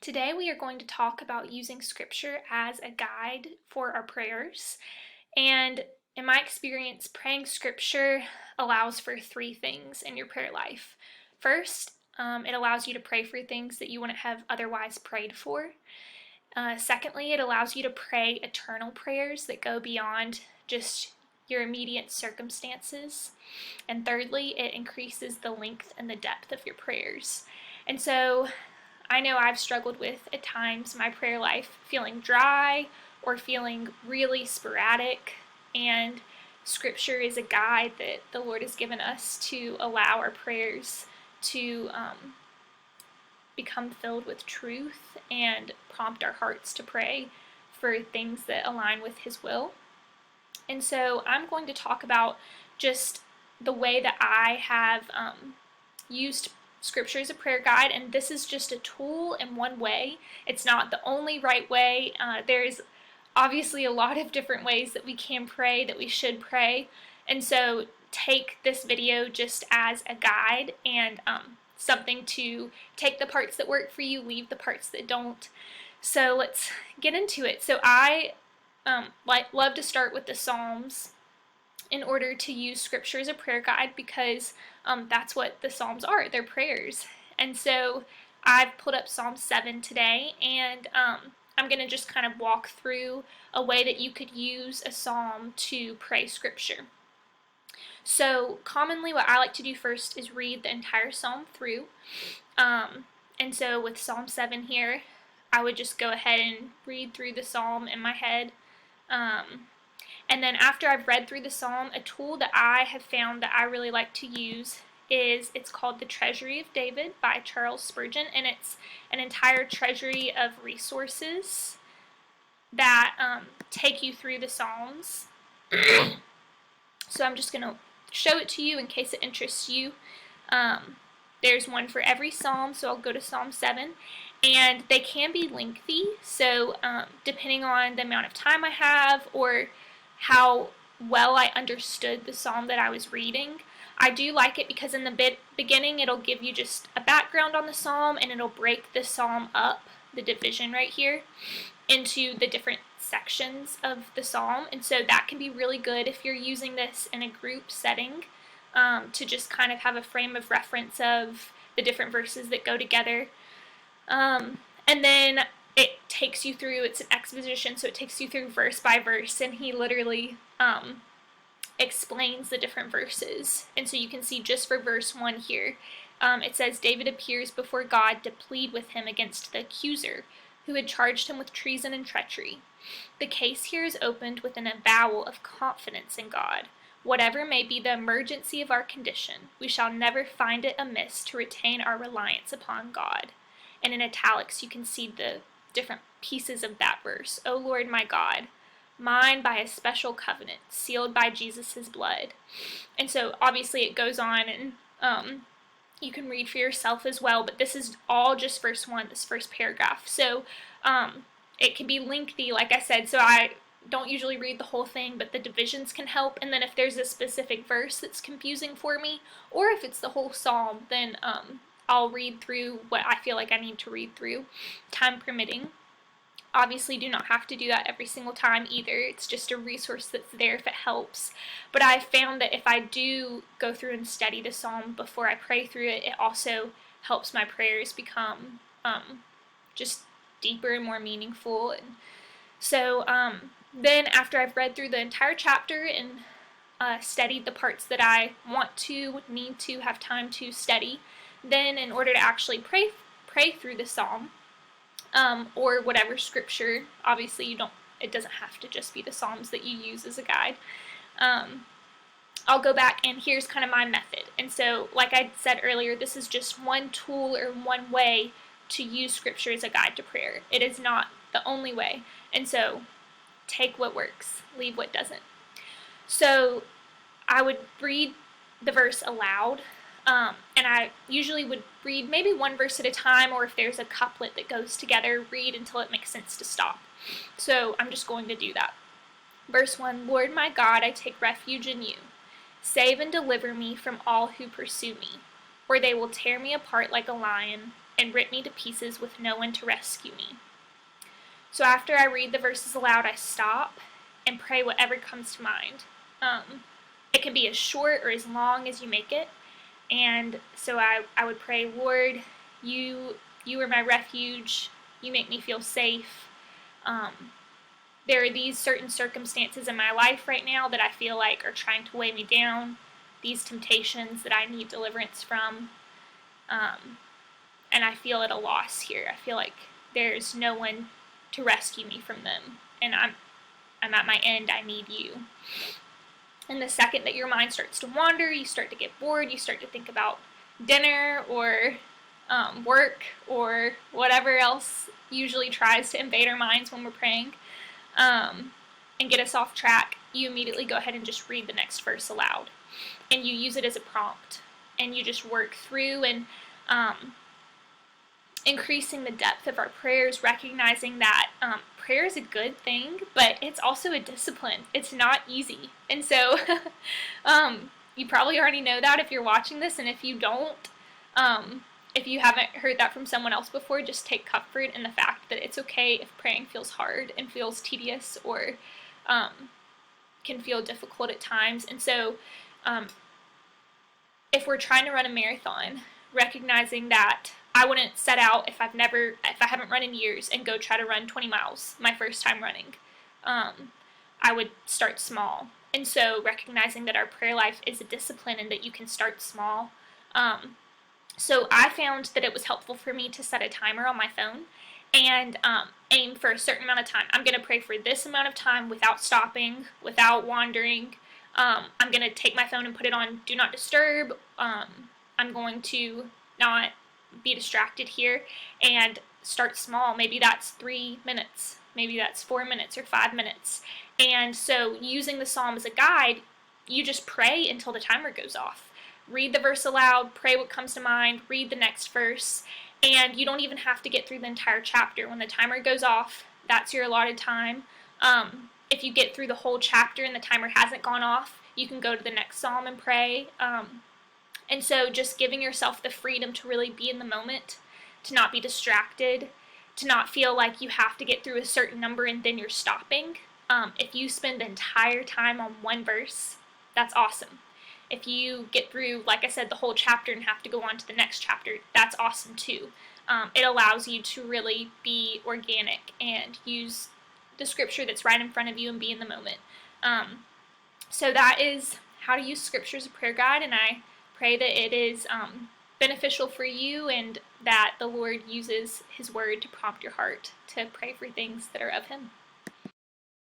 Today we are going to talk about using scripture as a guide for our prayers. And in my experience, praying scripture allows for three things in your prayer life. First, it allows you to pray for things that you wouldn't have otherwise prayed for. Secondly, it allows you to pray eternal prayers that go beyond just your immediate circumstances. And thirdly, it increases the length and the depth of your prayers. And so I know I've struggled with at times my prayer life feeling dry or feeling really sporadic, and scripture is a guide that the Lord has given us to allow our prayers to become filled with truth and prompt our hearts to pray for things that align with His will. And so I'm going to talk about just the way that I have used scripture as a prayer guide, and this is just a tool in one way. It's not the only right way. There's obviously a lot of different ways that we can pray, that we should pray, and so take this video just as a guide and something to take the parts that work for you, leave the parts that don't. So let's get into it. So I love to start with the Psalms in order to use scripture as a prayer guide, because that's what the Psalms are. They're prayers. And so I've pulled up Psalm 7 today, and I'm going to just kind of walk through a way that you could use a psalm to pray scripture. So commonly what I like to do first is read the entire psalm through. And so with Psalm 7 here, I would just go ahead and read through the psalm in my head. And then after I've read through the psalm, a tool that I have found that I really like to use it's called The Treasury of David by Charles Spurgeon, and it's an entire treasury of resources that take you through the Psalms. So I'm just going to show it to you in case it interests you. There's one for every psalm, so I'll go to Psalm 7. And they can be lengthy, so depending on the amount of time I have or how well I understood the psalm that I was reading, I do like it because in the beginning it'll give you just a background on the psalm, and it'll break the psalm up, the division right here, into the different sections of the psalm. And so that can be really good if you're using this in a group setting, to just kind of have a frame of reference of the different verses that go together. And then it takes you through, it's an exposition, so it takes you through verse by verse, and he literally explains the different verses. And so you can see just for verse 1 here, it says, David appears before God to plead with him against the accuser, who had charged him with treason and treachery. The case here is opened with an avowal of confidence in God. Whatever may be the emergency of our condition, we shall never find it amiss to retain our reliance upon God. And in italics, you can see the different pieces of that verse. O Lord my God, mine by a special covenant, sealed by Jesus' blood. And so obviously it goes on, and you can read for yourself as well, but this is all just verse 1, this first paragraph. So it can be lengthy, like I said, so I don't usually read the whole thing, but the divisions can help. And then if there's a specific verse that's confusing for me, or if it's the whole psalm, then I'll read through what I feel like I need to read through, time permitting. Obviously, do not have to do that every single time either. It's just a resource that's there if it helps. But I found that if I do go through and study the psalm before I pray through it, it also helps my prayers become just deeper and more meaningful. And so then after I've read through the entire chapter and studied the parts that I need to have time to study, then in order to actually pray through the psalm, or whatever scripture, obviously it doesn't have to just be the Psalms that you use as a guide. I'll go back, and here's kind of my method. And so, like I said earlier, this is just one tool or one way to use scripture as a guide to prayer. It is not the only way. And so, take what works, leave what doesn't. So, I would read the verse aloud. And I usually would read maybe one verse at a time, or if there's a couplet that goes together, read until it makes sense to stop. So I'm just going to do that. Verse 1, Lord my God, I take refuge in you. Save and deliver me from all who pursue me, or they will tear me apart like a lion. and rip me to pieces with no one to rescue me. So after I read the verses aloud, I stop and pray whatever comes to mind. It can be as short or as long as you make it. And so I would pray, Lord, you are my refuge. You make me feel safe. There are these certain circumstances in my life right now that I feel like are trying to weigh me down, these temptations that I need deliverance from. And I feel at a loss here. I feel like there's no one to rescue me from them. And I'm at my end. I need you. And the second that your mind starts to wander, you start to get bored, you start to think about dinner or work or whatever else usually tries to invade our minds when we're praying, and get us off track, you immediately go ahead and just read the next verse aloud. And you use it as a prompt. And you just work through and increasing the depth of our prayers, recognizing that prayer is a good thing, but it's also a discipline. It's not easy. And so you probably already know that if you're watching this, and if you don't, if you haven't heard that from someone else before, just take comfort in the fact that it's okay if praying feels hard and feels tedious or can feel difficult at times. And so if we're trying to run a marathon, recognizing that I wouldn't set out if I haven't run in years and go try to run 20 miles my first time running. I would start small. And so recognizing that our prayer life is a discipline and that you can start small. So I found that it was helpful for me to set a timer on my phone and aim for a certain amount of time. I'm going to pray for this amount of time without stopping, without wandering. I'm going to take my phone and put it on Do Not Disturb. I'm going to not be distracted here and start small. Maybe that's 3 minutes. Maybe that's 4 minutes or 5 minutes. And so using the psalm as a guide, you just pray until the timer goes off. Read the verse aloud, pray what comes to mind, read the next verse, and you don't even have to get through the entire chapter. When the timer goes off, that's your allotted time. If you get through the whole chapter and the timer hasn't gone off, you can go to the next psalm and pray. And so just giving yourself the freedom to really be in the moment, to not be distracted, to not feel like you have to get through a certain number and then you're stopping. If you spend the entire time on one verse, that's awesome. If you get through, like I said, the whole chapter and have to go on to the next chapter, that's awesome too. It allows you to really be organic and use the scripture that's right in front of you and be in the moment. So that is how to use scripture as a prayer guide, and I pray that it is beneficial for you and that the Lord uses His word to prompt your heart to pray for things that are of Him.